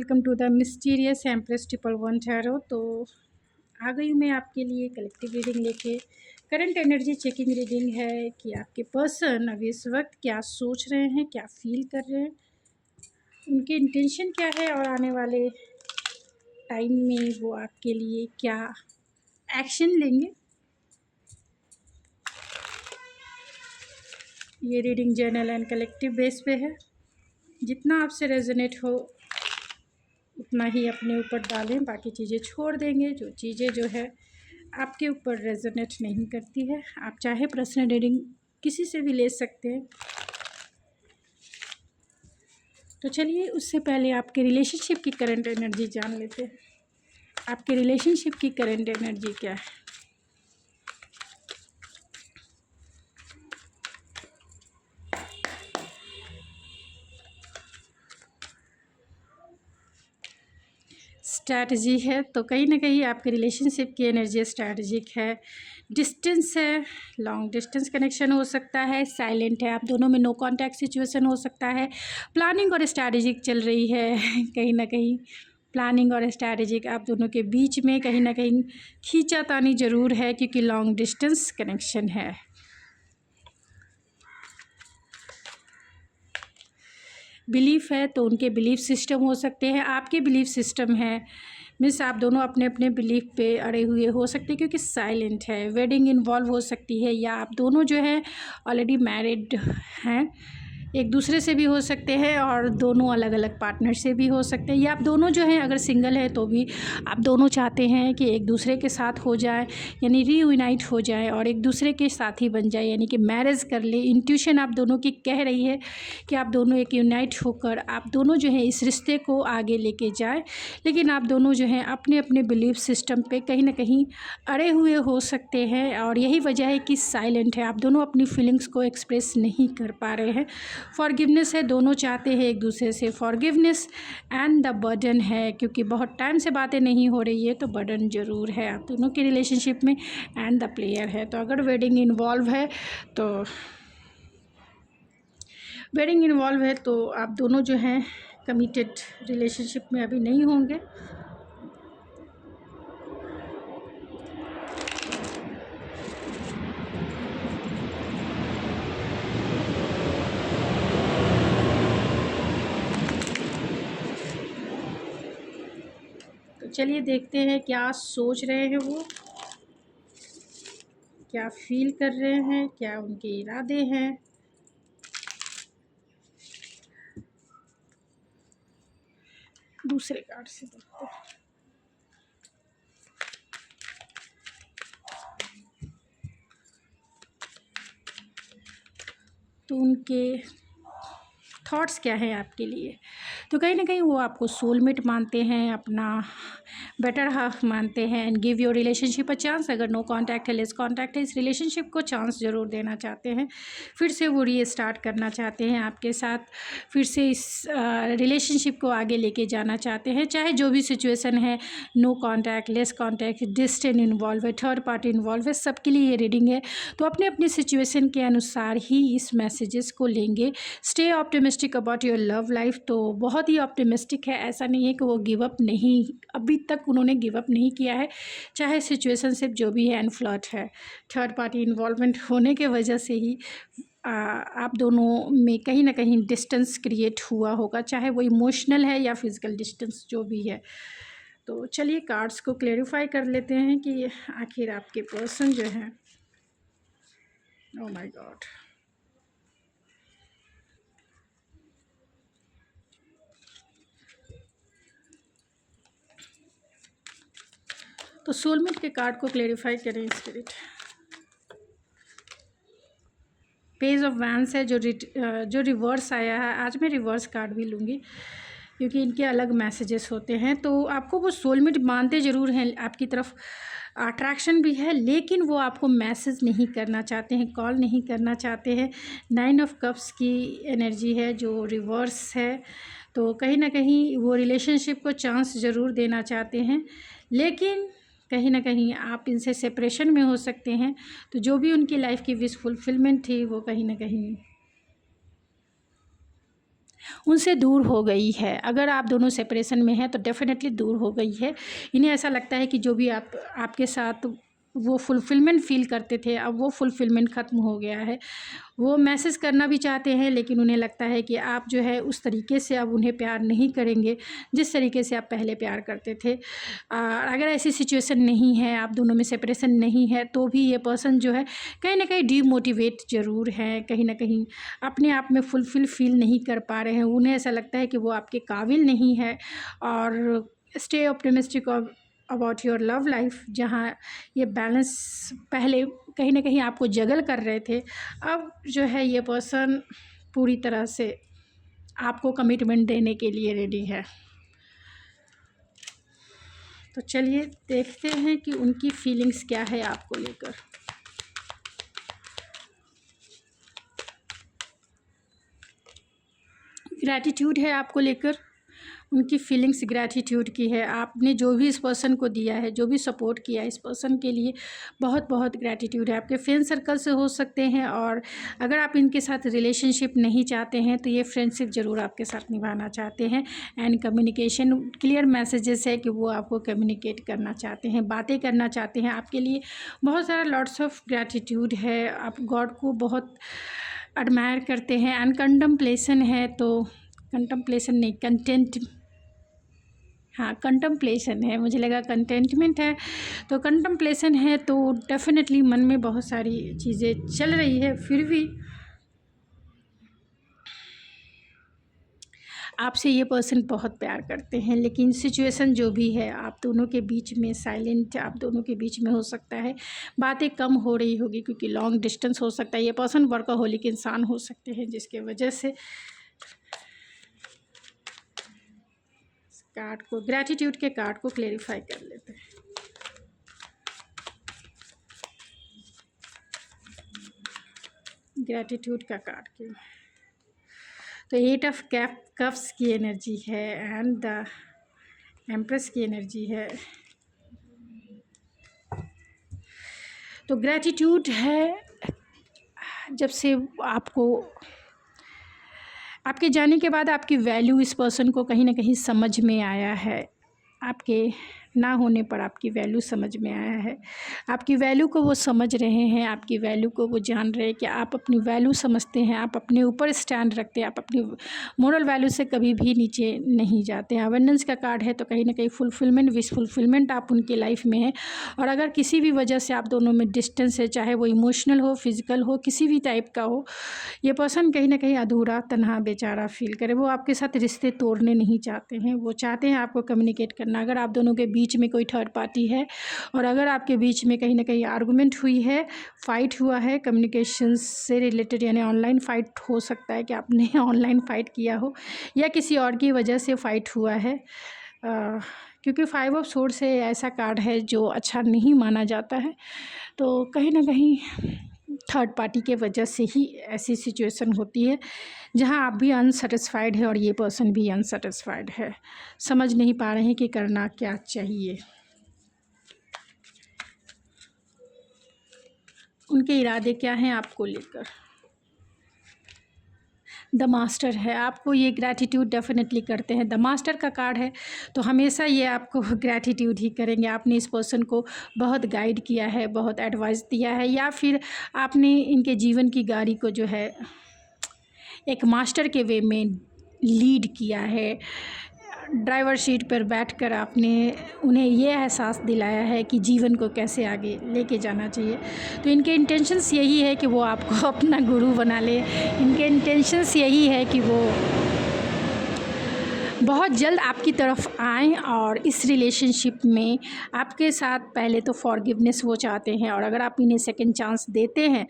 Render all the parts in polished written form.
Welcome to the mysterious empress 111 tarot. तो आ गई हूँ मैं आपके लिए कलेक्टिव रीडिंग लेके। करंट एनर्जी चेकिंग रीडिंग है कि आपके पर्सन अभी इस वक्त क्या सोच रहे हैं, क्या फील कर रहे हैं, उनकी इंटेंशन क्या है और आने वाले टाइम में वो आपके लिए क्या एक्शन लेंगे। ये reading journal and collective base पे है। जितना आपसे रेजोनेट हो उतना ही अपने ऊपर डालें, बाकी चीज़ें छोड़ देंगे। जो चीज़ें जो है आपके ऊपर रेजोनेट नहीं करती है, आप चाहे पर्सनल रीडिंग किसी से भी ले सकते हैं। तो चलिए उससे पहले आपके रिलेशनशिप की करंट एनर्जी जान लेते हैं। आपके रिलेशनशिप की करंट एनर्जी क्या है। स्ट्रैटेजी है, तो कहीं ना कहीं आपके रिलेशनशिप की एनर्जी स्ट्रैटेजिक है। डिस्टेंस है, लॉन्ग डिस्टेंस कनेक्शन हो सकता है। साइलेंट है, आप दोनों में नो कांटेक्ट सिचुएशन हो सकता है। प्लानिंग और स्ट्रैटेजिक चल रही है कहीं ना कहीं प्लानिंग और स्ट्रैटेजिक आप दोनों के बीच में कहीं ना कहीं खींचातानी ज़रूर है, क्योंकि लॉन्ग डिस्टेंस कनेक्शन है। बिलीफ है, तो उनके बिलीफ सिस्टम हो सकते हैं, आपके बिलीफ सिस्टम है। मीन्स आप दोनों अपने अपने बिलीफ पे अड़े हुए हो सकते हैं, क्योंकि साइलेंट है। वेडिंग इन्वॉल्व हो सकती है, या आप दोनों जो है ऑलरेडी मैरिड हैं, एक दूसरे से भी हो सकते हैं, और दोनों अलग अलग पार्टनर से भी हो सकते हैं। या आप दोनों जो हैं अगर सिंगल है तो भी आप दोनों चाहते हैं कि एक दूसरे के साथ हो जाए, यानी रीयूनाइट हो जाए और एक दूसरे के साथी बन जाए, यानी कि मैरिज कर ले। इंट्यूशन आप दोनों की कह रही है कि आप दोनों एक यूनाइट होकर आप दोनों जो है इस रिश्ते को आगे लेके जाए। लेकिन आप दोनों जो हैं अपने अपने बिलीफ सिस्टम पे कहीं ना कहीं अड़े हुए हो सकते हैं, और यही वजह है कि साइलेंट है। आप दोनों अपनी फीलिंग्स को एक्सप्रेस नहीं कर पा रहे हैं। फॉरगिवनेस है, दोनों चाहते हैं एक दूसरे से फॉरगिवनेस। एंड द बर्डन है, क्योंकि बहुत टाइम से बातें नहीं हो रही है, तो बर्डन ज़रूर है आप दोनों के रिलेशनशिप में। एंड द प्लेयर है, तो अगर वेडिंग इन्वॉल्व है तो आप दोनों जो हैं कमिटेड रिलेशनशिप में अभी नहीं होंगे। तो चलिए देखते हैं क्या सोच रहे हैं वो, क्या फील कर रहे हैं, क्या उनके इरादे हैं। दूसरे कार्ड से देखते हैं। तो उनके थॉट्स क्या है आपके लिए। तो कहीं ना कहीं वो आपको सोलमेट मानते हैं, अपना बेटर हाफ मानते हैं। And give your relationship a chance. अगर नो कांटेक्ट है, लेस कांटेक्ट है, इस रिलेशनशिप को चांस ज़रूर देना चाहते हैं। फिर से वो रीस्टार्ट करना चाहते हैं आपके साथ, फिर से इस रिलेशनशिप को आगे लेके जाना चाहते हैं, चाहे जो भी सिचुएशन है। No contact, less contact, distance involve है, थर्ड पार्टी इन्वॉल्व है, सबके लिए ये रीडिंग है। तो अपने अपनी सिचुएशन के अनुसार ही इस मैसेजेस को लेंगे। Stay optimistic about your love life. तो बहुत ही ऑप्टिमिस्टिक है, ऐसा नहीं है कि वो गिव अप नहीं, अभी तक उन्होंने गिव अप नहीं किया है, चाहे सिचुएशनशिप जो भी है। एंड फ्लर्ट है, थर्ड पार्टी इन्वॉल्वमेंट होने के वजह से ही आप दोनों में कहीं ना कहीं डिस्टेंस क्रिएट हुआ होगा, चाहे वो इमोशनल है या फिजिकल डिस्टेंस जो भी है। तो चलिए कार्ड्स को क्लेरिफाई कर लेते हैं कि आखिर आपके पर्सन जो है, ओह माय गॉड, तो सोलमेट के कार्ड को क्लेरिफाई करें स्पिरिट। पेज ऑफ वैंस है जो रिवर्स आया है। आज मैं रिवर्स कार्ड भी लूँगी, क्योंकि इनके अलग मैसेजेस होते हैं। तो आपको वो सोलमेट मानते ज़रूर हैं, आपकी तरफ अट्रैक्शन भी है, लेकिन वो आपको मैसेज नहीं करना चाहते हैं, कॉल नहीं करना चाहते हैं। 9 ऑफ कप्स की एनर्जी है जो रिवर्स है। तो कहीं ना कहीं वो रिलेशनशिप को चांस ज़रूर देना चाहते हैं, लेकिन कहीं ना कहीं आप इनसे सेपरेशन में हो सकते हैं। तो जो भी उनकी लाइफ की विश फुलफिलमेंट थी, वो कहीं ना कहीं उनसे दूर हो गई है। अगर आप दोनों सेपरेशन में हैं तो डेफ़िनेटली दूर हो गई है। इन्हें ऐसा लगता है कि जो भी आपके साथ वो फुलफ़िलमेंट फ़ील करते थे, अब वो फुलफ़िलमेंट ख़त्म हो गया है। वो मैसेज करना भी चाहते हैं, लेकिन उन्हें लगता है कि आप जो है उस तरीके से अब उन्हें प्यार नहीं करेंगे जिस तरीके से आप पहले प्यार करते थे। अगर ऐसी सिचुएशन नहीं है, आप दोनों में सेपरेशन नहीं है, तो भी ये पर्सन जो है कहीं न कहीं डीमोटिवेट ज़रूर हैं, कहीं न कहीं अपने आप में फुलफ़िल फ़ील नहीं कर पा रहे हैं। उन्हें ऐसा लगता है कि वो आपके काबिल नहीं है। और stay optimistic about your love life, जहाँ ये बैलेंस पहले कहीं न कहीं आपको जगल कर रहे थे, अब जो है ये पर्सन पूरी तरह से आपको कमिटमेंट देने के लिए रेडी है। तो चलिए देखते हैं कि उनकी फीलिंग्स क्या है आपको लेकर। ग्रैटिट्यूड है आपको लेकर, उनकी फीलिंग्स ग्रैटिट्यूड की है। आपने जो भी इस पर्सन को दिया है, जो भी सपोर्ट किया है, इस पर्सन के लिए बहुत बहुत ग्रैटिट्यूड है। आपके फ्रेंड सर्कल से हो सकते हैं, और अगर आप इनके साथ रिलेशनशिप नहीं चाहते हैं तो ये फ्रेंडशिप ज़रूर आपके साथ निभाना चाहते हैं। एंड कम्युनिकेशन क्लियर मैसेजेस है कि वो आपको कम्युनिकेट करना चाहते हैं, बातें करना चाहते हैं। आपके लिए बहुत सारा लॉट्स ऑफ ग्रैटिट्यूड है, आप गॉड को बहुत एडमायर करते हैं। एंड कंटम्पलेशन है, तो कंटम्पलेशन नहीं, कंटेंट, हाँ कंटम्पलेशन है, मुझे लगा कंटेंटमेंट है। तो कंटम्पलेशन है, तो डेफ़िनेटली मन में बहुत सारी चीज़ें चल रही है। फिर भी आपसे ये पर्सन बहुत प्यार करते हैं, लेकिन सिचुएशन जो भी है आप दोनों के बीच में साइलेंट आप दोनों के बीच में हो सकता है, बातें कम हो रही होगी क्योंकि लॉन्ग डिस्टेंस हो सकता है। ये पर्सन वर्कहोलिक इंसान हो सकते हैं, जिसके वजह से कार्ड को, ग्रैटिट्यूड के कार्ड को क्लेरिफाई कर लेते हैं। ग्रैटिट्यूड का कार्ड की, तो 8 ऑफ कप्स की एनर्जी है एंड द एम्प्रेस की एनर्जी है। तो ग्रैटिट्यूड है, जब से आपके जाने के बाद आपकी वैल्यू इस पर्सन को कहीं ना कहीं समझ में आया है। आपके ना होने पर आपकी वैल्यू समझ में आया है। आपकी वैल्यू को वो समझ रहे हैं, आपकी वैल्यू को वो जान रहे हैं कि आप अपनी वैल्यू समझते हैं, आप अपने ऊपर स्टैंड रखते हैं, आप अपनी मोरल वैल्यू से कभी भी नीचे नहीं जाते हैं। अवेंडेंस का कार्ड है, तो कहीं ना कहीं फुलफिलमेंट, विश फुलफिलमेंट आप उनकी लाइफ में है। और अगर किसी भी वजह से आप दोनों में डिस्टेंस है, चाहे वो इमोशनल हो, फिजिकल हो, किसी भी टाइप का हो, ये पर्सन कहीं ना कहीं अधूरा, तन्हा, बेचारा फील करे। वो आपके साथ रिश्ते तोड़ने नहीं चाहते हैं, वो चाहते हैं आपको कम्युनिकेट करना। अगर आप दोनों के बीच में कोई थर्ड पार्टी है, और अगर आपके बीच में कहीं ना कहीं आर्गूमेंट हुई है, फाइट हुआ है कम्युनिकेशन से रिलेटेड, यानी ऑनलाइन फ़ाइट हो सकता है कि आपने ऑनलाइन फ़ाइट किया हो, या किसी और की वजह से फ़ाइट हुआ है, क्योंकि 5 ऑफ सोर्ड से ऐसा कार्ड है जो अच्छा नहीं माना जाता है। तो कहीं ना कहीं थर्ड पार्टी के वजह से ही ऐसी सिचुएशन होती है जहां आप भी अनसेटिस्फाइड है और ये पर्सन भी अनसेटिस्फाइड है, समझ नहीं पा रहे हैं कि करना क्या चाहिए। उनके इरादे क्या हैं आपको लेकर। द मास्टर है, आपको ये ग्रैटिट्यूड डेफिनेटली करते हैं। द मास्टर का कार्ड है, तो हमेशा ये आपको ग्रैटिट्यूड ही करेंगे। आपने इस पर्सन को बहुत गाइड किया है, बहुत एडवाइस दिया है, या फिर आपने इनके जीवन की गाड़ी को जो है एक मास्टर के वे में लीड किया है। ड्राइवर सीट पर बैठकर आपने उन्हें ये एहसास दिलाया है कि जीवन को कैसे आगे लेके जाना चाहिए। तो इनके इंटेंशंस यही है कि वो आपको अपना गुरु बना ले। इनके इंटेंशंस यही है कि वो बहुत जल्द आपकी तरफ आएँ और इस रिलेशनशिप में आपके साथ पहले तो फॉरगिवनेस वो चाहते हैं, और अगर आप इन्हें सेकंड चांस देते हैं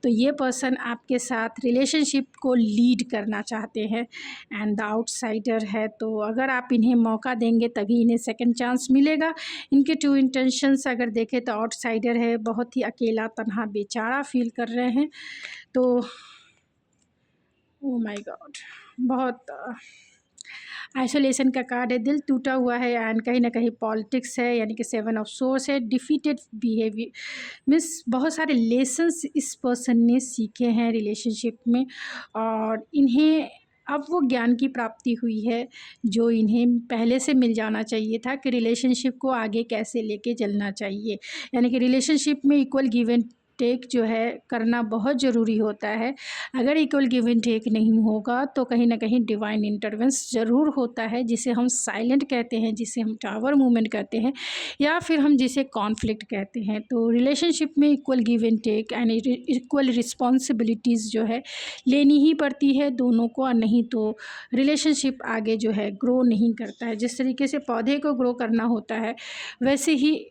तो ये पर्सन आपके साथ रिलेशनशिप को लीड करना चाहते हैं। एंड द आउटसाइडर है, तो अगर आप इन्हें मौका देंगे तभी इन्हें सेकंड चांस मिलेगा। इनके ट्रू इंटेंशंस अगर देखें तो आउटसाइडर है, बहुत ही अकेला, तन्हा, बेचारा फील कर रहे हैं। तो ओ माय गॉड, बहुत आइसोलेशन का कार्ड है, दिल टूटा हुआ है, एंड कहीं ना कहीं पॉलिटिक्स है, यानी कि 7 ऑफ सोर्स है, डिफीटेड बिहेवियर मीन्स बहुत सारे लेसन्स इस पर्सन ने सीखे हैं रिलेशनशिप में, और इन्हें अब वो ज्ञान की प्राप्ति हुई है जो इन्हें पहले से मिल जाना चाहिए था कि रिलेशनशिप को आगे कैसे लेके चलना चाहिए। यानी कि रिलेशनशिप में इक्वल गिव एंड टेक जो है करना बहुत ज़रूरी होता है। अगर इक्वल गिव एंड टेक नहीं होगा तो कहीं ना कहीं डिवाइन इंटरवेंस ज़रूर होता है, जिसे हम साइलेंट कहते हैं, जिसे हम टावर मूवमेंट कहते हैं, या फिर हम जिसे कॉन्फ्लिक्ट कहते हैं। तो रिलेशनशिप में equal give and take and equal responsibilities जो है लेनी ही पड़ती है दोनों को, और नहीं तो रिलेशनशिप आगे जो है ग्रो नहीं करता है। जिस तरीके से पौधे को ग्रो करना होता है वैसे ही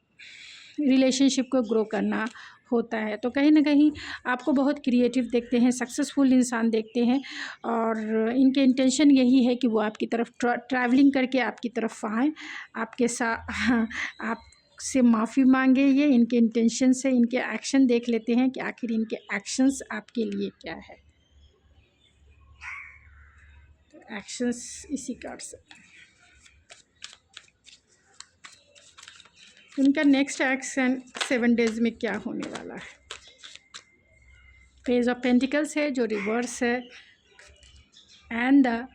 रिलेशनशिप को ग्रो करना होता है। तो कहीं ना कहीं आपको बहुत क्रिएटिव देखते हैं, सक्सेसफुल इंसान देखते हैं, और इनके इंटेंशन यही है कि वो आपकी तरफ ट्रैवलिंग करके आपकी तरफ आएँ, आपके साथ आपसे माफ़ी मांगे। ये इनके इंटेंशन से इनके एक्शन देख लेते हैं कि आखिर इनके एक्शंस आपके लिए क्या है। तो एक्शंस इसी कार्ड से इनका नेक्स्ट एक्शन 7 डेज़ में क्या होने वाला है। पेज ऑफ पेंटिकल्स है जो रिवर्स है, and the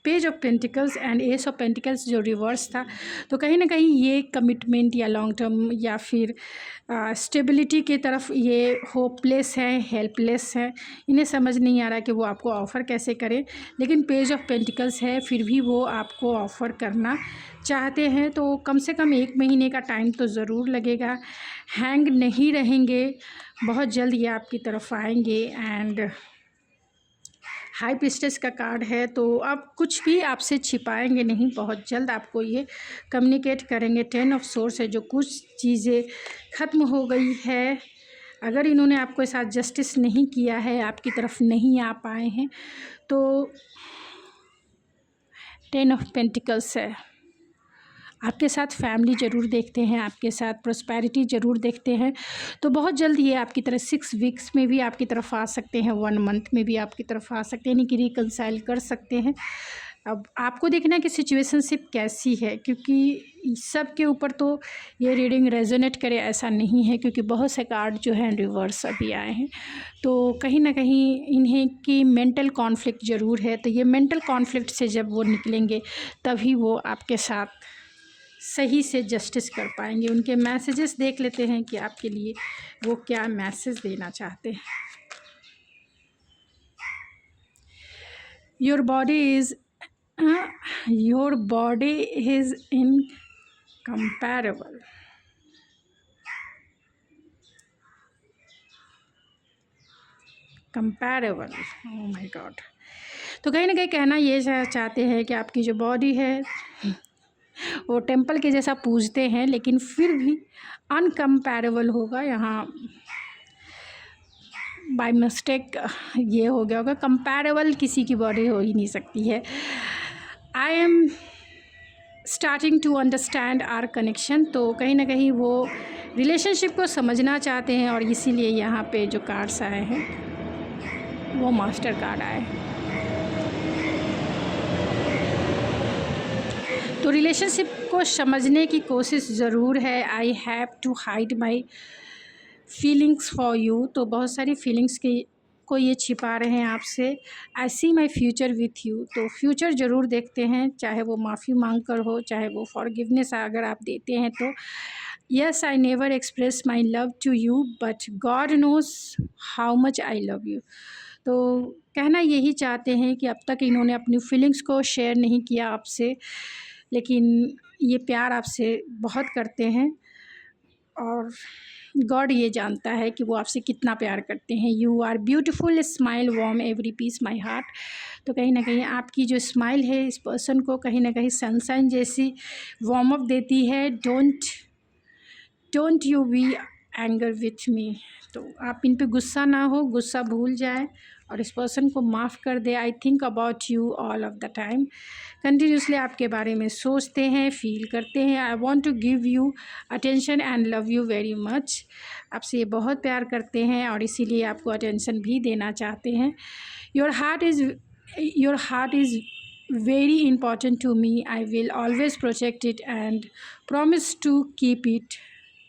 page of pentacles and S of pentacles जो रिवर्स था। तो कहीं ना कहीं ये कमिटमेंट या लॉन्ग टर्म या फिर स्टेबिलिटी की तरफ ये होपलेस है, हेल्पलेस है, इन्हें समझ नहीं आ रहा कि वो आपको ऑफ़र कैसे करें। लेकिन पेज ऑफ पेंटिकल्स है, फिर भी वो आपको ऑफ़र करना चाहते हैं। तो कम से कम 1 महीने का टाइम तो ज़रूर लगेगा। हैंग नहीं रहेंगे, बहुत जल्द ये आपकी तरफ आएंगे। एंड हाई प्रीस्टेस का कार्ड है, तो अब कुछ भी आपसे छिपाएंगे नहीं, बहुत जल्द आपको ये कम्युनिकेट करेंगे। 10 ऑफ सोर्स है जो कुछ चीज़ें ख़त्म हो गई है। अगर इन्होंने आपके साथ जस्टिस नहीं किया है, आपकी तरफ नहीं आ पाए हैं, तो 10 ऑफ पेंटिकल्स है। आपके साथ फैमिली ज़रूर देखते हैं, आपके साथ प्रॉस्पेरिटी ज़रूर देखते हैं। तो बहुत जल्द ये आपकी तरफ 6 वीक्स में भी आपकी तरफ आ सकते हैं, 1 मंथ में भी आपकी तरफ आ सकते हैं, यानी कि रिकंसाइल कर सकते हैं। अब आपको देखना है कि सिचुएशनशिप कैसी है, क्योंकि सब के ऊपर तो ये रीडिंग रेजोनेट करे ऐसा नहीं है, क्योंकि बहुत से कार्ड जो हैं रिवर्स अभी आए हैं। तो कहीं ना कहीं इन्हें की मेंटल कॉन्फ्लिक्ट ज़रूर है। तो ये मेंटल कॉन्फ्लिक्ट से जब वो निकलेंगे तभी वो आपके साथ सही से जस्टिस कर पाएंगे। उनके मैसेजेस देख लेते हैं कि आपके लिए वो क्या मैसेज देना चाहते हैं। Your body is incomparable. Comparable, oh my God. तो कहीं ना कहीं कहना ये चाहते हैं कि आपकी जो बॉडी है वो टेम्पल के जैसा पूजते हैं, लेकिन फिर भी अनकम्पैरेबल होगा। यहाँ बाय मिस्टेक ये हो गया होगा, कंपैरेबल किसी की बॉडी हो ही नहीं सकती है। I am starting to understand our connection. तो कहीं ना कहीं वो रिलेशनशिप को समझना चाहते हैं, और इसीलिए यहाँ पे जो कार्ड्स आए हैं वो मास्टर कार्ड आए। तो रिलेशनशिप को समझने की कोशिश ज़रूर है। I have to hide my feelings for you. तो बहुत सारी फीलिंग्स को ये छिपा रहे हैं आपसे। आई सी माई फ्यूचर विथ यू। तो फ्यूचर ज़रूर देखते हैं, चाहे वो माफ़ी मांग कर हो, चाहे वो फॉरगिवनेस अगर आप देते हैं तो। Yes I never express my love to you but God knows how much I love you. तो कहना यही चाहते हैं कि अब तक इन्होंने अपनी फीलिंग्स को शेयर नहीं किया आपसे, लेकिन ये प्यार आपसे बहुत करते हैं, और गॉड ये जानता है कि वो आपसे कितना प्यार करते हैं। You are beautiful smile warm every piece my heart. तो कहीं ना कहीं आपकी जो स्माइल है इस पर्सन को कहीं ना कहीं सनशाइन जैसी वार्म अप देती है। Don't you be anger with me. तो आप इन पे गुस्सा ना हो, गुस्सा भूल जाए और इस पर्सन को माफ़ कर दे। I think about you all of the time. Continuously आपके बारे में सोचते हैं, फील करते हैं। I want to give you attention and love you very much. आपसे ये बहुत प्यार करते हैं और इसीलिए आपको अटेंशन भी देना चाहते हैं। Your heart is very important to me. I will always protect it and promise to keep it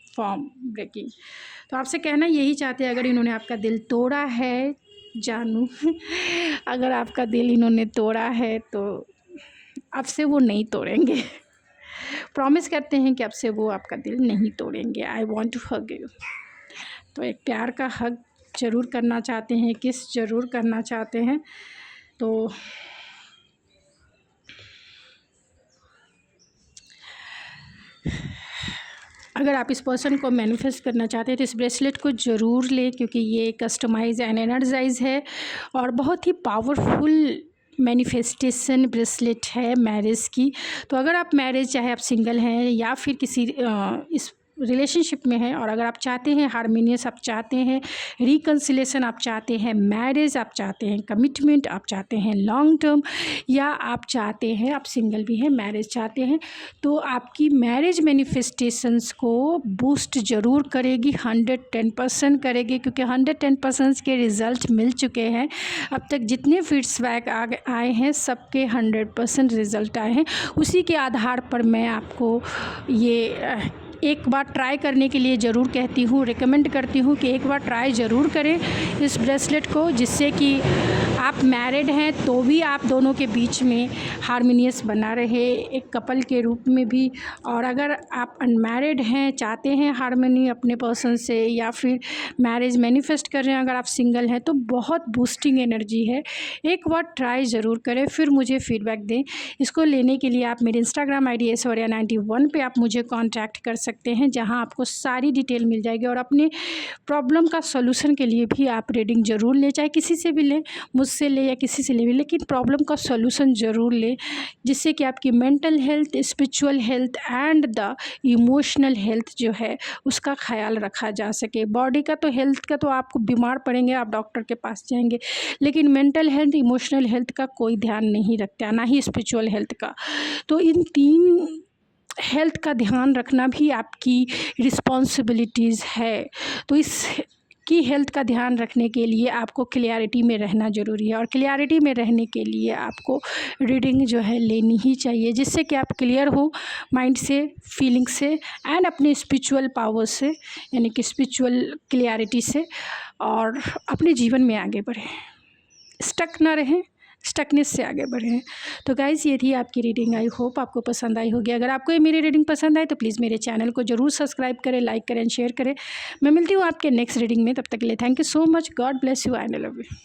from breaking. तो आपसे कहना यही चाहते हैं, अगर इन्होंने आपका दिल तोड़ा है जानू अगर आपका दिल इन्होंने तोड़ा है तो आपसे वो नहीं तोड़ेंगे। प्रॉमिस करते हैं कि आपसे वो आपका दिल नहीं तोड़ेंगे। I want to hug you. तो एक प्यार का हग ज़रूर करना चाहते हैं, किस ज़रूर करना चाहते हैं। तो अगर आप इस पर्सन को मैनिफेस्ट करना चाहते हैं तो इस ब्रेसलेट को ज़रूर लें, क्योंकि ये कस्टमाइज़ एंड एनर्जाइज है और बहुत ही पावरफुल मैनिफेस्टेशन ब्रेसलेट है मैरिज की। तो अगर आप मैरिज, चाहे आप सिंगल हैं या फिर किसी इस रिलेशनशिप में हैं, और अगर आप चाहते हैं हारमोनियस, आप चाहते हैं रिकन्सिलेशन, आप चाहते हैं मैरिज, आप चाहते हैं कमिटमेंट, आप चाहते हैं लॉन्ग टर्म, या आप चाहते हैं, आप सिंगल भी हैं मैरिज चाहते हैं, तो आपकी मैरिज मैनिफेस्टेशंस को बूस्ट ज़रूर करेगी, 110% करेगी, क्योंकि 110% के रिज़ल्ट मिल चुके हैं। अब तक जितने फीडबैक आए हैं सबके 100% रिज़ल्ट आए हैं। उसी के आधार पर मैं आपको ये एक बार ट्राई करने के लिए ज़रूर कहती हूँ, रिकमेंड करती हूँ कि एक बार ट्राई ज़रूर करें इस ब्रेसलेट को, जिससे कि आप मैरिड हैं तो भी आप दोनों के बीच में हारमोनियस बना रहे एक कपल के रूप में भी, और अगर आप अनमैरिड हैं, चाहते हैं हारमोनी अपने पर्सन से, या फिर मैरिज मैनिफेस्ट कर रहे हैं, अगर आप सिंगल हैं, तो बहुत बूस्टिंग एनर्जी है। एक बार ट्राई ज़रूर करें, फिर मुझे फीडबैक दें। इसको लेने के लिए आप मेरे इंस्टाग्राम ID ऐश्वर्या91 पे आप मुझे कॉन्टैक्ट कर सकते हैं, जहां आपको सारी डिटेल मिल जाएगी। और अपने प्रॉब्लम का सॉल्यूशन के लिए भी आप रीडिंग ज़रूर लें, चाहे किसी से भी लें, मुझसे ले या किसी से ले, लेकिन प्रॉब्लम का सॉल्यूशन ज़रूर लें, जिससे कि आपकी mental health, spiritual health and the emotional health जो है उसका ख्याल रखा जा सके। बॉडी का तो हेल्थ का तो आपको बीमार पड़ेंगे, आप डॉक्टर के पास जाएंगे, लेकिन मेंटल हेल्थ, इमोशनल हेल्थ का कोई ध्यान नहीं रखता, ना ही स्पिरिचुअल हेल्थ का। तो इन तीन हेल्थ का ध्यान रखना भी आपकी रिस्पॉन्सिबिलिटीज़ है। तो इस की हेल्थ का ध्यान रखने के लिए आपको क्लियरिटी में रहना ज़रूरी है, और क्लियरिटी में रहने के लिए आपको रीडिंग जो है लेनी ही चाहिए, जिससे कि आप क्लियर हो माइंड से, फीलिंग से एंड अपने स्पिरिचुअल पावर से, यानी कि स्पिरिचुअल क्लियरिटी से, और अपने जीवन में आगे बढ़ें, स्टक ना रहें, स्टकनेस से आगे बढ़ें। तो गाइज़, ये थी आपकी रीडिंग। आई होप आपको पसंद आई होगी। अगर आपको ये मेरी रीडिंग पसंद आए तो प्लीज़ मेरे चैनल को ज़रूर सब्सक्राइब करें, लाइक करें, शेयर करें। मैं मिलती हूँ आपके नेक्स्ट रीडिंग में, तब तक के लिए thank you so much. God bless you and I love you.